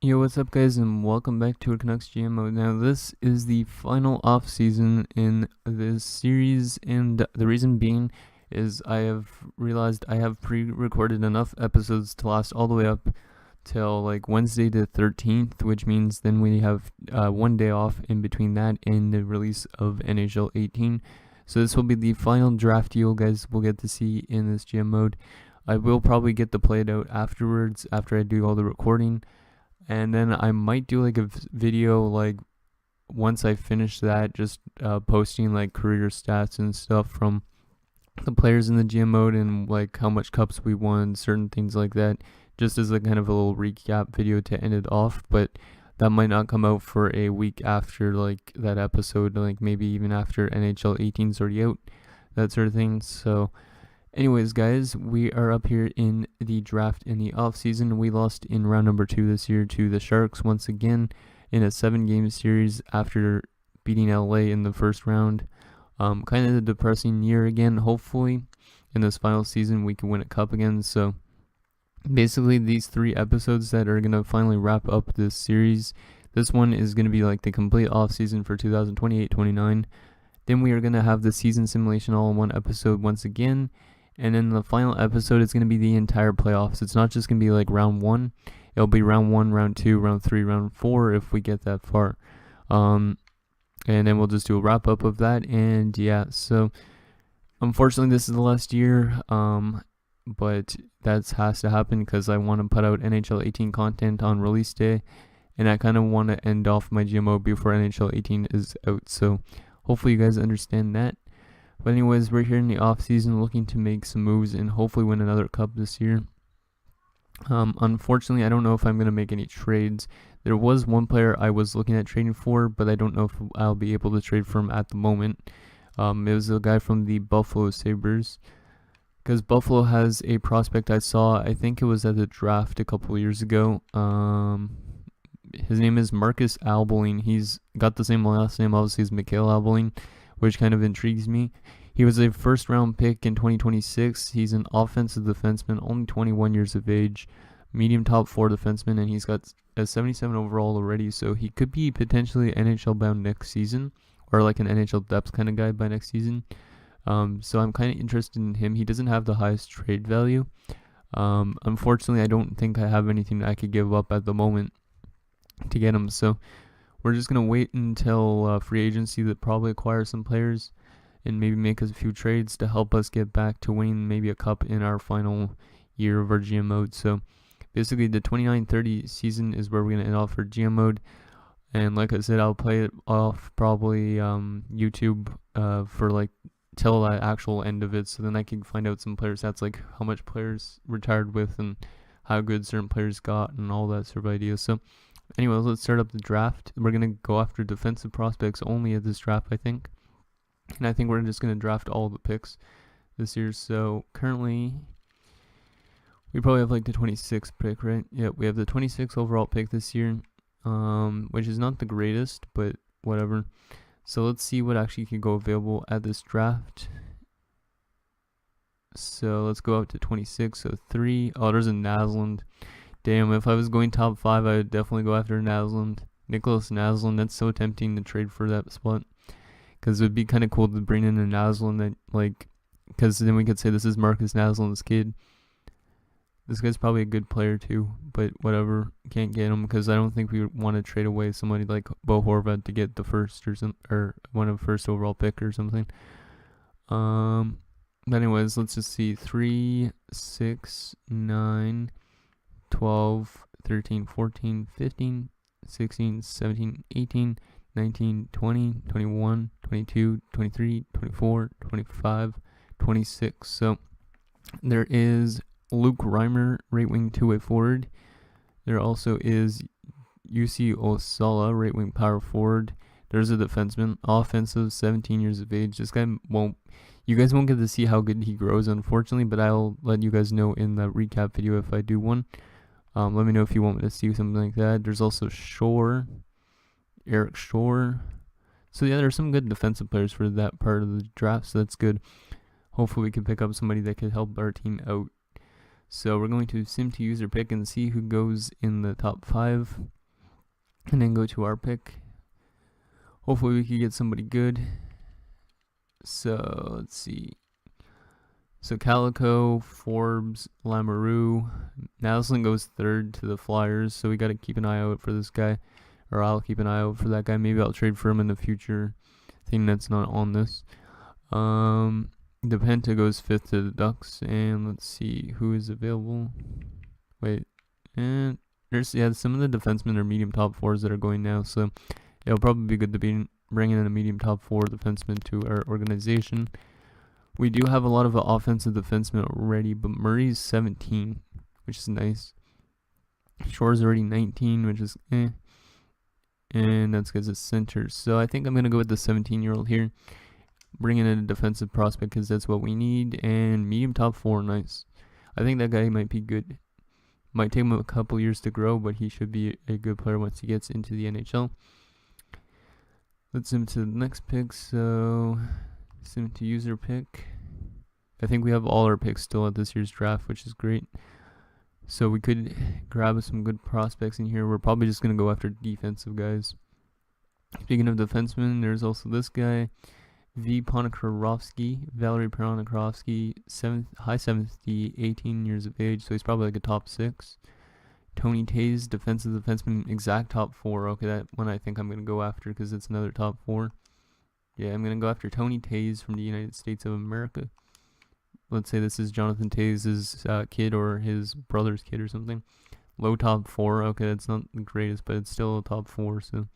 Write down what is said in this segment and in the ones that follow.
Yo, what's up, guys, and welcome back to a Canucks GMO. Now, this is the final off-season in this series, and the reason being is I have realized I have pre-recorded enough episodes to last all the way up till like Wednesday the 13th, which means then we have one day off in between that and the release of NHL 18. So this will be the final draft you guys will get to see in this GM mode. I will probably get to play it out afterwards after I do all the recording. And then I might do like a video like once I finish that, just posting like career stats and stuff from the players in the GM mode and like how much cups we won, certain things like that, just as a kind of a little recap video to end it off. But that might not come out for a week after like that episode, like maybe even after NHL 18 is already out, that sort of thing. So anyways, guys, we are up here in the draft in the offseason. We lost in round number 2 this year to the Sharks once again in a 7-game series after beating LA in the first round. Kind of a depressing year again. Hopefully, in this final season, we can win a cup again. So, basically, these 3 episodes that are going to finally wrap up this series. This one is going to be like the complete offseason for 2028-29. Then we are going to have the season simulation all in one episode once again. And then the final episode is going to be the entire playoffs. It's not just going to be like round 1. It'll be round 1, round 2, round 3, round 4 if we get that far. And then we'll just do a wrap up of that. And yeah, so unfortunately this is the last year. But that has to happen because I want to put out NHL 18 content on release day. And I kind of want to end off my GMO before NHL 18 is out. So hopefully you guys understand that. But anyways, we're here in the off-season looking to make some moves and hopefully win another cup this year. Unfortunately, I don't know if I'm going to make any trades. There was one player I was looking at trading for, but I don't know if I'll be able to trade for him at the moment. It was a guy from the Buffalo Sabres. Because Buffalo has a prospect I saw, I think it was at the draft a couple years ago. His name is Marcus Alboline. He's got the same last name, obviously, as Mikhail Alboline, which kind of intrigues me. He was a first-round pick in 2026. He's an offensive defenseman, only 21 years of age, medium top 4 defenseman, and he's got a 77 overall already, so he could be potentially NHL-bound next season, or like an NHL depth kind of guy by next season. So I'm kind of interested in him. He doesn't have the highest trade value. Unfortunately, I don't think I have anything that I could give up at the moment to get him, so we're just going to wait until free agency that probably acquire some players and maybe make us a few trades to help us get back to winning maybe a cup in our final year of our GM mode. So basically the 29-30 season is where we're going to end off for GM mode. And like I said, I'll play it off probably YouTube for like till the actual end of it. So then I can find out some player stats, like how much players retired with and how good certain players got and all that sort of ideas. So anyways, let's start up the draft. We're going to go after defensive prospects only at this draft, I think. And I think we're just going to draft all the picks this year. So currently, we probably have like the 26th pick, right? Yeah, we have the 26th overall pick this year, which is not the greatest, but whatever. So let's see what actually can go available at this draft. So let's go up to 26. So 3. Oh, there's a Naslund. Damn, if I was going top 5, I would definitely go after Naslund. Nicholas Naslund, that's so tempting to trade for that spot. Because it would be kind of cool to bring in a Naslund that, like, because then we could say this is Marcus Naslund's kid. This guy's probably a good player too, but whatever. Can't get him because I don't think we want to trade away somebody like Bo Horvat to get the first or one of first overall pick or something. But anyways, let's just see. 3, 6, 9, 12, 13, 14, 15, 16, 17, 18, 19, 20, 21, 22, 23, 24, 25, 26. So there is Luke Reimer, right wing two-way forward. There also is UC Osala, right wing power forward. There's a defenseman, offensive, 17 years of age. This guy you guys won't get to see how good he grows, unfortunately, but I'll let you guys know in the recap video if I do one. Let me know if you want me to see something like that. There's also Eric Shore. So yeah, there's some good defensive players for that part of the draft, so that's good. Hopefully we can pick up somebody that could help our team out. So we're going to sim to user pick and see who goes in the top 5. and then go to our pick. Hopefully we can get somebody good. So let's see. So Calico, Forbes, Lamoureux. Naslin goes third to the Flyers, so we got to keep an eye out for this guy. Or I'll keep an eye out for that guy. Maybe I'll trade for him in the future. Thing that's not on this. The Penta goes fifth to the Ducks, and let's see who is available. Wait, and there's some of the defensemen are medium top fours that are going now, so it'll probably be good to be bringing in a medium top four defenseman to our organization. We do have a lot of offensive defensemen already, but Murray's 17, which is nice. Shore's already 19, which is eh. And that's because it's center. So I think I'm going to go with the 17-year-old here. Bring in a defensive prospect because that's what we need. And medium top four, nice. I think that guy might be good. Might take him a couple years to grow, but he should be a good player once he gets into the NHL. Let's zoom to the next pick. So zoom to user pick. I think we have all our picks still at this year's draft, which is great. So we could grab some good prospects in here. We're probably just going to go after defensive guys. Speaking of defensemen, there's also this guy, Valery Ponikarovsky, high 70, 18 years of age, so he's probably like a top 6. Tony Taze, defensive defenseman, exact top 4. Okay, that one I think I'm going to go after because it's another top 4. Yeah, I'm going to go after Tony Taze from the United States of America. Let's say this is Jonathan Taze's kid or his brother's kid or something. Low top 4. Okay, that's not the greatest, but it's still a top 4. So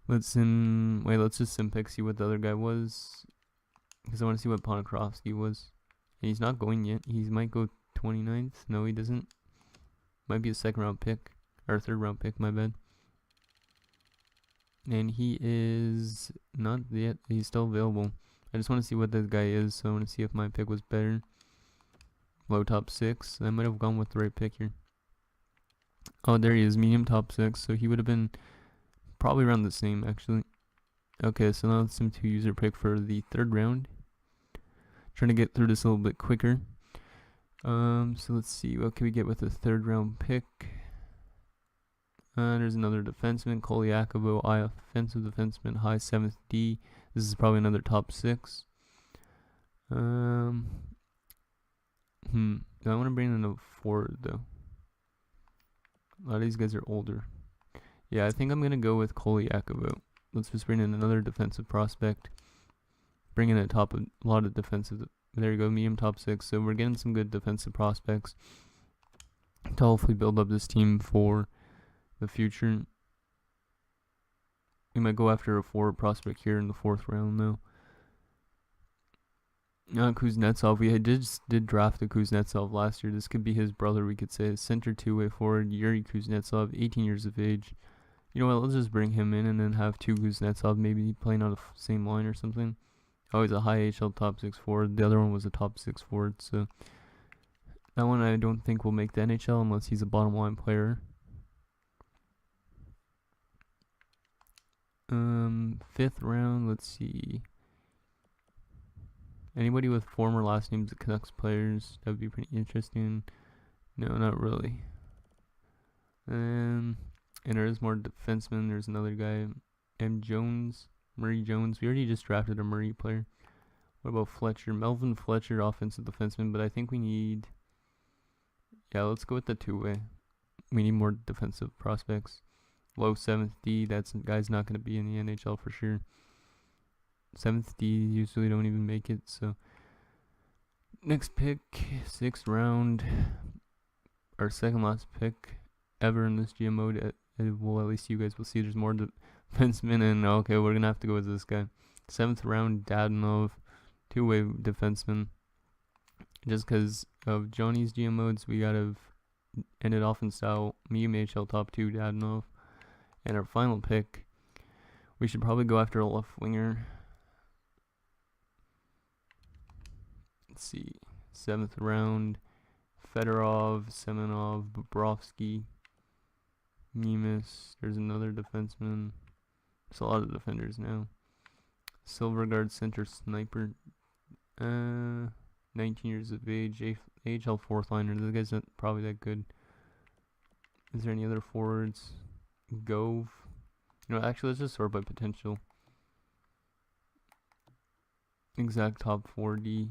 let's just sim pick, see what the other guy was, because I want to see what Ponikarovsky was. And he's not going yet. He might go 29th. No, he doesn't. Might be a second round pick or third round pick. My bad. And he is not yet. He's still available. I just want to see what this guy is, so I want to see if my pick was better. Low top 6. I might have gone with the right pick here. Oh, there he is, medium top 6. So he would have been probably around the same, actually. Okay, so now let's sim to user pick for the third round. Trying to get through this a little bit quicker. So let's see, what can we get with the third round pick? There's another defenseman, Koliakovo, offensive defenseman, high 7th D. This is probably another top 6. I want to bring in a forward though. A lot of these guys are older. Yeah, I think I'm gonna go with Koliakovo. Let's just bring in another defensive prospect. Bring in a lot of defensive. There you go, medium top 6. So we're getting some good defensive prospects to hopefully build up this team for the future. We might go after a forward prospect here in the 4th round though. Kuznetsov. We did draft a Kuznetsov last year. This could be his brother, we could say. Center 2-way forward, Yuri Kuznetsov, 18 years of age. You know what, let's just bring him in and then have 2 Kuznetsov, maybe playing on the same line or something. Oh, he's a high AHL top 6 forward. The other one was a top 6 forward, so that one I don't think will make the NHL unless he's a bottom line player. 5th round, let's see. Anybody with former last names of Canucks players, that would be pretty interesting. No, not really. And there is more defensemen. There's another guy, Murray Jones. We already just drafted a Murray player. What about Fletcher? Melvin Fletcher, offensive defenseman, but I think we need... Yeah, let's go with the 2-way. We need more defensive prospects. Low 7th D, that guy's not going to be in the NHL for sure. 7th D usually don't even make it, so... Next pick, 6th round. Our second last pick ever in this GM mode. Well, at least you guys will see there's more defensemen, and okay, we're going to have to go with this guy. 7th round, Dadonov, 2-way defenseman. Just because of Johnny's GM modes, we got to end it off in style. Medium AHL top 2, Dadonov. And our final pick, we should probably go after a left winger. Let's see, 7th round, Fedorov, Semenov, Bobrovsky, Nemes. There's another defenseman. There's a lot of defenders now. Silverguard center sniper, 19 years of age, AHL 4th liner. This guy's not probably that good. Is there any other forwards? go. Actually, let's just sort by potential. Exact top 4D.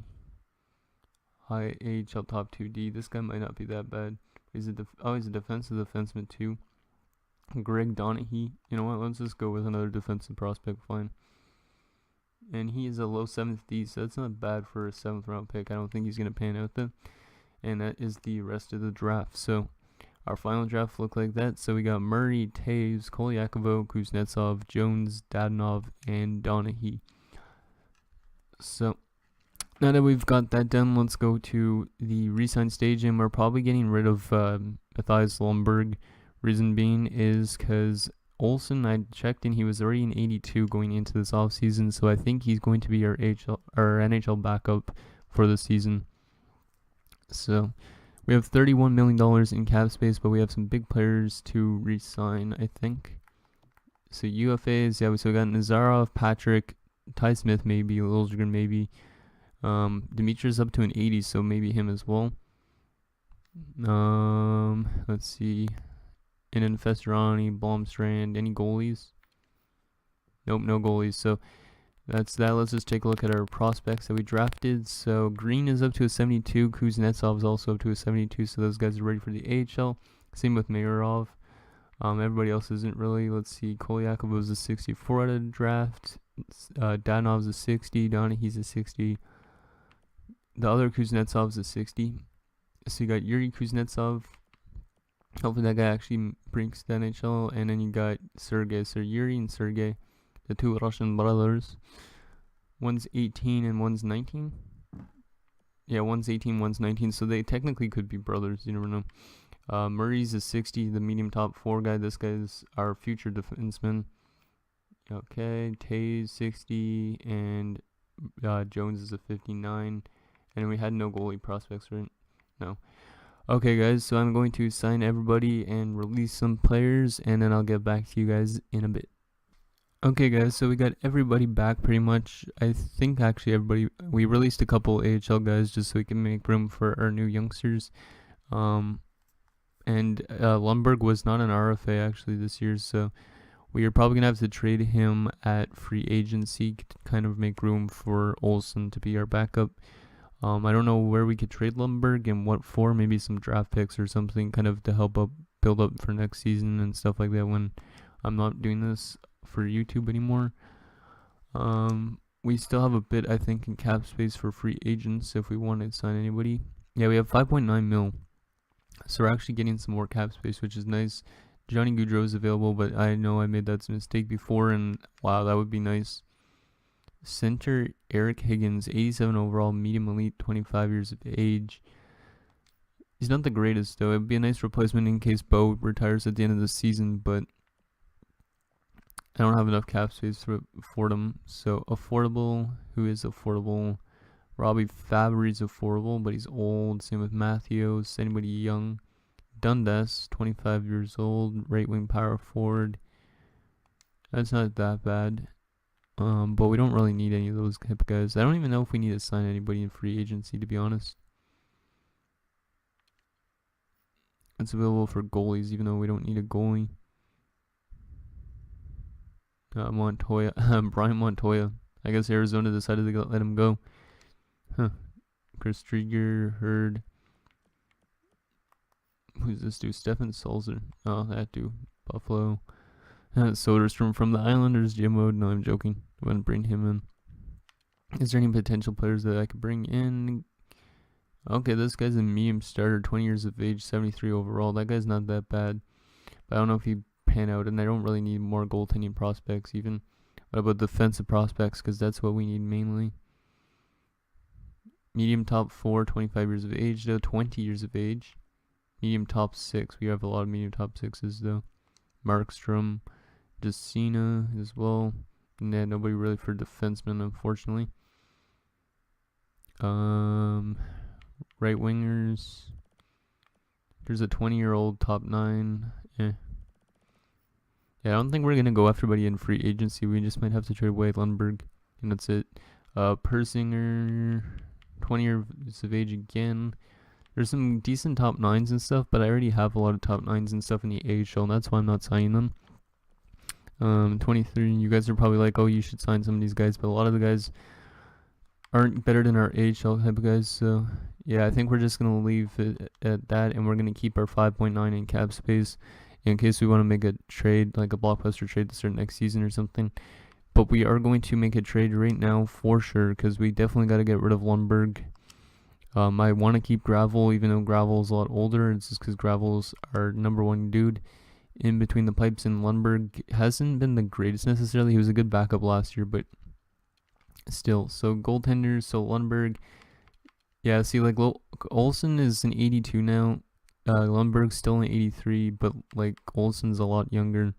High AHL top 2D. This guy might not be that bad. He's a defensive defenseman too. Greg Donaghy. You know what? Let's just go with another defensive prospect. Fine. And he is a low 7th D, so that's not bad for a 7th round pick. I don't think he's gonna pan out then. And that is the rest of the draft. So our final draft looked like that. So we got Murray, Taves, Kolyakovo, Kuznetsov, Jones, Dadonov, and Donaghy. So now that we've got that done, let's go to the re-sign stage, and we're probably getting rid of Matthias Lundberg. Reason being is because Olsen, I checked, and he was already an 82 going into this offseason, so I think he's going to be our NHL backup for the season. So we have $31 million in cap space, but we have some big players to re-sign, I think. So UFAs, so we got Nazarov, Patrick, Ty Smith maybe, Liljegren maybe. Dimitri's up to an 80, so maybe him as well. Let's see. And then Festerani, Blomstrand, any goalies? Nope, no goalies. So that's that. Let's just take a look at our prospects that we drafted. So Green is up to a 72. Kuznetsov is also up to a 72. So those guys are ready for the AHL. Same with Mayorov. Everybody else isn't really. Let's see. Kolyakov was a 64 out of the draft. Danov's a 60. Donaghy's a 60. The other Kuznetsov's a 60. So you got Yuri Kuznetsov. Hopefully that guy actually breaks the NHL. And then you got Sergey. So Yuri and Sergey, the two Russian brothers. One's 18 and one's 19. Yeah, one's 18, one's 19. So they technically could be brothers. You never know. Murray's a 60, the medium top 4 guy. This guy's our future defenseman. Okay, Tays 60, and Jones is a 59. And we had no goalie prospects, right? No. Okay, guys, so I'm going to sign everybody and release some players, and then I'll get back to you guys in a bit. Okay, guys, so we got everybody back pretty much. I think actually we released a couple AHL guys just so we can make room for our new youngsters. And Lundberg was not an RFA actually this year, so we are probably going to have to trade him at free agency to kind of make room for Olsen to be our backup. I don't know where we could trade Lundberg and what for, maybe some draft picks or something kind of to help build up for next season and stuff like that when I'm not doing this for YouTube anymore. We still have a bit, I think, in cap space for free agents if we want to sign anybody. Yeah, we have 5.9 mil. So we're actually getting some more cap space, which is nice. Johnny Gaudreau is available, but I know I made that mistake before, and wow, that would be nice. Center, Eric Higgins, 87 overall, medium elite, 25 years of age. He's not the greatest, though. It would be a nice replacement in case Bo retires at the end of the season, but I don't have enough cap space for them. So, affordable. Who is affordable? Robbie Fabry's affordable, but he's old. Same with Matthews. Anybody young? Dundas, 25 years old, right wing power forward. That's not that bad. But we don't really need any of those type of guys. I don't even know if we need to sign anybody in free agency, to be honest. It's available for goalies, even though we don't need a goalie. Montoya, Brian Montoya. I guess Arizona decided to let him go. Huh. Chris Trieger, Hurd. Who's this dude? Stefan Sulzer. Oh, that dude. Buffalo. Soderstrom from the Islanders. Jim Mode. No, I'm joking. I wouldn't bring him in. Is there any potential players that I could bring in? Okay, this guy's a medium starter. 20 years of age. 73 overall. That guy's not that bad. But I don't know if he pan out. And I don't really need more goaltending prospects even. What about defensive prospects? Because that's what we need mainly. Medium top 4. 25 years of age though. 20 years of age. Medium top 6. We have a lot of medium top 6s though. Markstrom. Decina as well. Nah, nobody really for defensemen, unfortunately. Right wingers. There's a 20-year-old top 9. Yeah, I don't think we're gonna go after everybody in free agency. We just might have to trade away Lundberg, and that's it. Persinger, 20 years of age again. There's some decent top 9s and stuff, but I already have a lot of top 9s and stuff in the AHL, and that's why I'm not signing them. 23. You guys are probably like, oh, you should sign some of these guys, but a lot of the guys aren't better than our AHL type of guys. So yeah, I think we're just gonna leave it at that, and we're gonna keep our 5.9 in cap space in case we want to make a trade, like a blockbuster trade to start next season or something. But we are going to make a trade right now for sure, because we definitely got to get rid of Lundberg. I want to keep Gravel, even though Gravel's a lot older. It's just because Gravel's our number one dude in between the pipes, and Lundberg hasn't been the greatest necessarily. He was a good backup last year, but still. So goaltenders, so Lundberg. Yeah, see, like Olsen is an 82 now. Lundberg's still an 83, but like Olsen's a lot younger.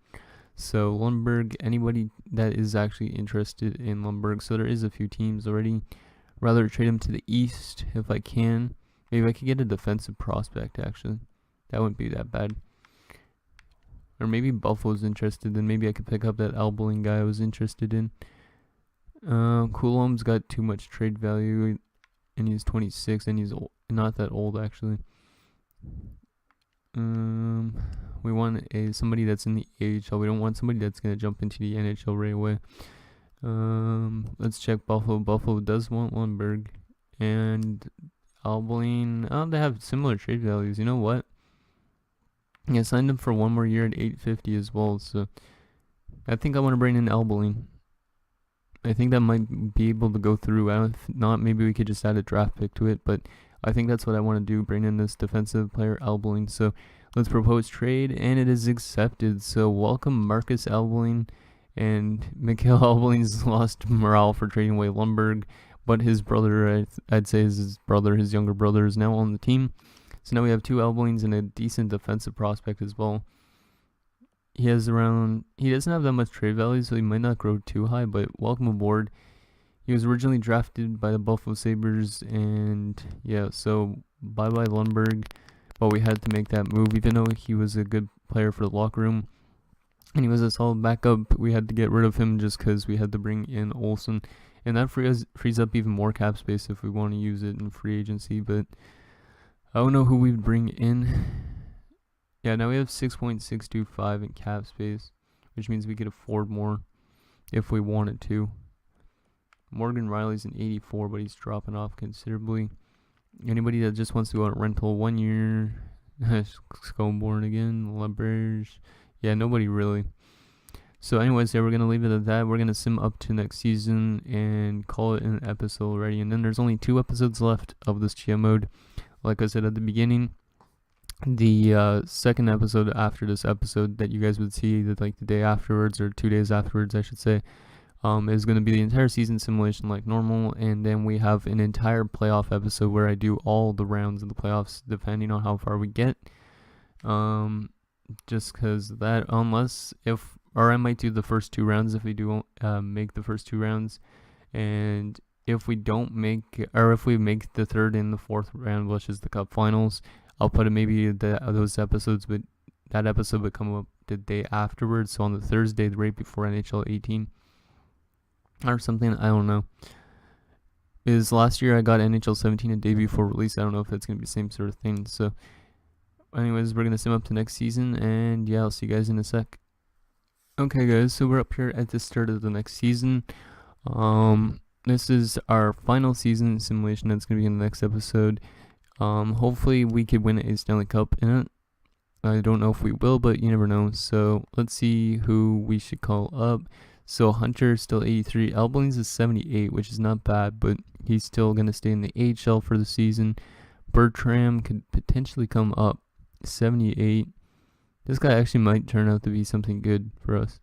So Lundberg, anybody that is actually interested in Lundberg, so there is a few teams already. Rather trade him to the East if I can. Maybe I could get a defensive prospect actually. That wouldn't be that bad. Or maybe Buffalo's interested, then maybe I could pick up that Albeling guy I was interested in. Coulombe's got too much trade value, and he's 26, and he's not that old actually. We want somebody that's in the AHL. We don't want somebody that's gonna jump into the NHL right away. Let's check Buffalo. Buffalo does want Lundberg and Albeling. Oh, they have similar trade values. You know what? Yeah, signed him for one more year at $850 as well. So I think I want to bring in Albeling. I think that might be able to go through. If not, maybe we could just add a draft pick to it. But I think that's what I want to do, bring in this defensive player, Albeling. So let's propose trade, and it is accepted. So welcome Marcus Albeling. And Mikhail Albeling's lost morale for trading away Lundberg, but his brother, I'd say his younger brother, is now on the team. So now we have two Albelings and a decent defensive prospect as well. He doesn't have that much trade value, so he might not grow too high, but welcome aboard. He was originally drafted by the Buffalo Sabres, and yeah, so bye-bye Lundberg. But we had to make that move, even though he was a good player for the locker room. And he was a solid backup. We had to get rid of him just because we had to bring in Olsen. And that frees up even more cap space if we want to use it in free agency. But I don't know who we'd bring in. Yeah, now we have 6.625 in cap space, which means we could afford more if we wanted to. Morgan Riley's an 84, but he's dropping off considerably. Anybody that just wants to go on rental 1 year, Scomborn again, LeBerge. Yeah, nobody really. So anyways, yeah, we're going to leave it at that. We're going to sim up to next season and call it an episode already. And then there's only 2 episodes left of this GM mode. Like I said at the beginning, the second episode after this episode that you guys would see, that like the day afterwards, or 2 days afterwards, I should say, is going to be the entire season simulation like normal. And then we have an entire playoff episode where I do all the rounds of the playoffs depending on how far we get. Just because that, or I might do the first 2 rounds if we do make the first 2 rounds, and if we don't make, or if we make the 3rd and the 4th round, which is the Cup Finals, I'll put it maybe those episodes, but that episode would come up the day afterwards, so on the Thursday right before NHL 18 or something. I don't know. Is last year I got NHL 17 a day before release. I don't know if it's gonna be the same sort of thing. So anyways, we're going to sim up to next season, and yeah, I'll see you guys in a sec. Okay, guys, so we're up here at the start of the next season. This is our final season simulation that's going to be in the next episode. Hopefully we could win a Stanley Cup in it. I don't know if we will, but you never know. So let's see who we should call up. So Hunter's still 83. Albeling's is 78, which is not bad, but he's still going to stay in the AHL for the season. Bertram could potentially come up. 78. This guy actually might turn out to be something good for us.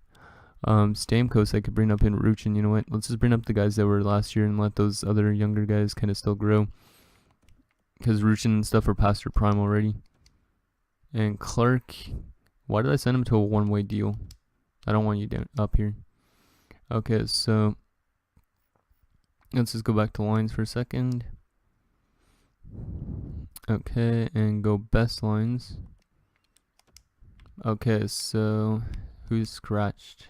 Stamkos I could bring up in Ruchin. You know what? Let's just bring up the guys that were last year and let those other younger guys kind of still grow. Because Ruchin and stuff are past their prime already. And Clark, why did I send him to a one-way deal? I don't want you down up here. Okay, so let's just go back to lines for a second. Okay, and go best lines. Okay, so who's scratched?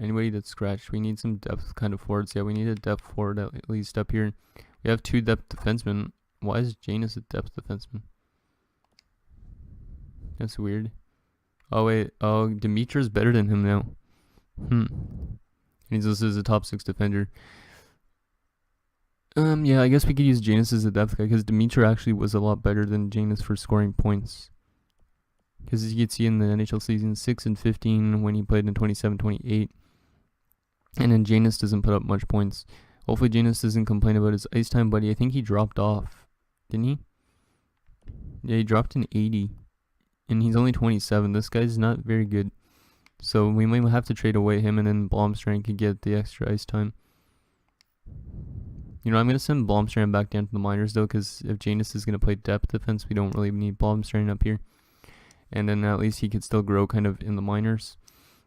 Anybody that's scratched. We need some depth kind of forwards. Yeah, we need a depth forward at least up here. We have 2 depth defensemen. Why is Janus a depth defenseman? That's weird. Oh wait, oh Dimitri's better than him now. And he's listed as a top 6 defender. Yeah, I guess we could use Janus as a depth guy because Dimitri actually was a lot better than Janus for scoring points. Because as you can see in the NHL season, 6 and 15 when he played in 27-28. And then Janus doesn't put up much points. Hopefully Janus doesn't complain about his ice time, buddy. I think he dropped off. Didn't he? Yeah, he dropped an 80. And he's only 27. This guy's not very good. So we might have to trade away him, and then Blomstrand could get the extra ice time. You know, I'm going to send Blomstrand back down to the minors, though, because if Janus is going to play depth defense, we don't really need Blomstrand up here. And then at least he could still grow kind of in the minors,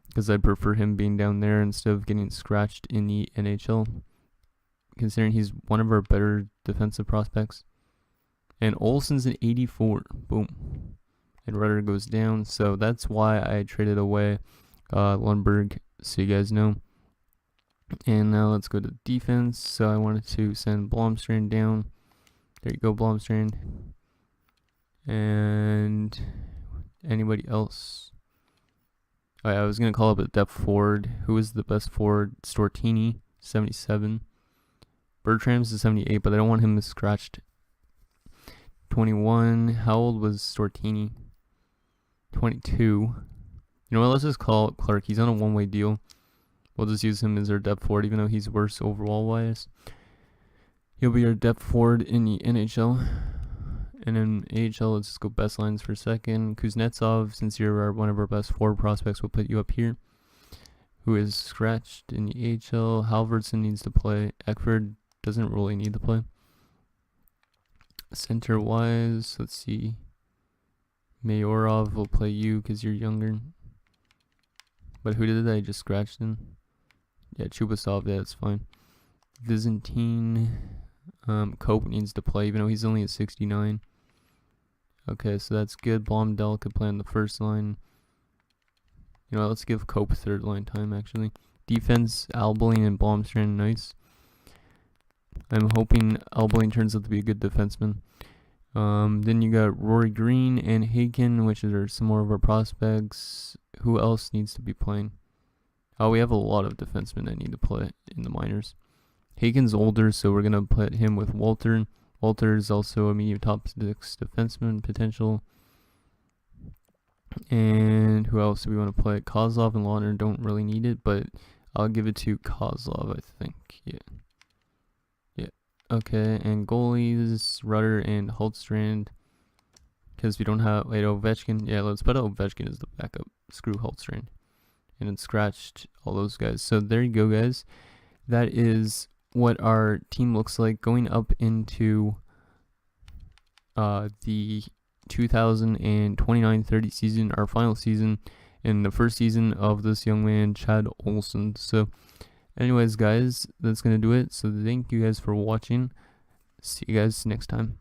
because I'd prefer him being down there instead of getting scratched in the NHL, considering he's one of our better defensive prospects. And Olsen's an 84. Boom. And Rudder goes down, so that's why I traded away Lundberg, so you guys know. And now let's go to defense. So I wanted to send Blomstrand down. There you go, Blomstrand. And anybody else? Oh, yeah, I was going to call up a depth forward. Who is the best forward? Stortini, 77. Bertram's is 78, but I don't want him scratched. 21. How old was Stortini? 22. You know what? Let's just call it Clark. He's on a one-way deal. We'll just use him as our depth forward, even though he's worse overall-wise. He'll be our depth forward in the NHL. And in AHL, let's just go best lines for a second. Kuznetsov, since you're one of our best forward prospects, we'll put you up here. Who is scratched in the AHL. Halverson needs to play. Eckford doesn't really need to play. Center-wise, let's see. Mayorov will play you because you're younger. But who did I just scratched in? Yeah, Chubasov, yeah, that's fine. Byzantine. Cope needs to play, even though he's only at 69. Okay, so that's good. Blomdell could play on the first line. You know, let's give Cope third line time, actually. Defense, Albeling and Blomstrand, nice. I'm hoping Albeling turns out to be a good defenseman. Then you got Rory Green and Haken, which are some more of our prospects. Who else needs to be playing? Oh, we have a lot of defensemen that need to play in the minors. Haken's older, so we're going to put him with Walter. Walter is also a medium top 6 defenseman potential. And who else do we want to play? Kozlov and Launer don't really need it, but I'll give it to Kozlov, I think. Yeah. Okay, and goalies, Rudder and Holtstrand. Because we don't have, wait, Ovechkin. Yeah, let's put Ovechkin as the backup. Screw Holtstrand. And then scratched all those guys. So there you go, guys. That is what our team looks like going up into the 2029-30 season, our final season, and the first season of this young man, Chad Olsen. So anyways, guys, that's going to do it. So thank you guys for watching. See you guys next time.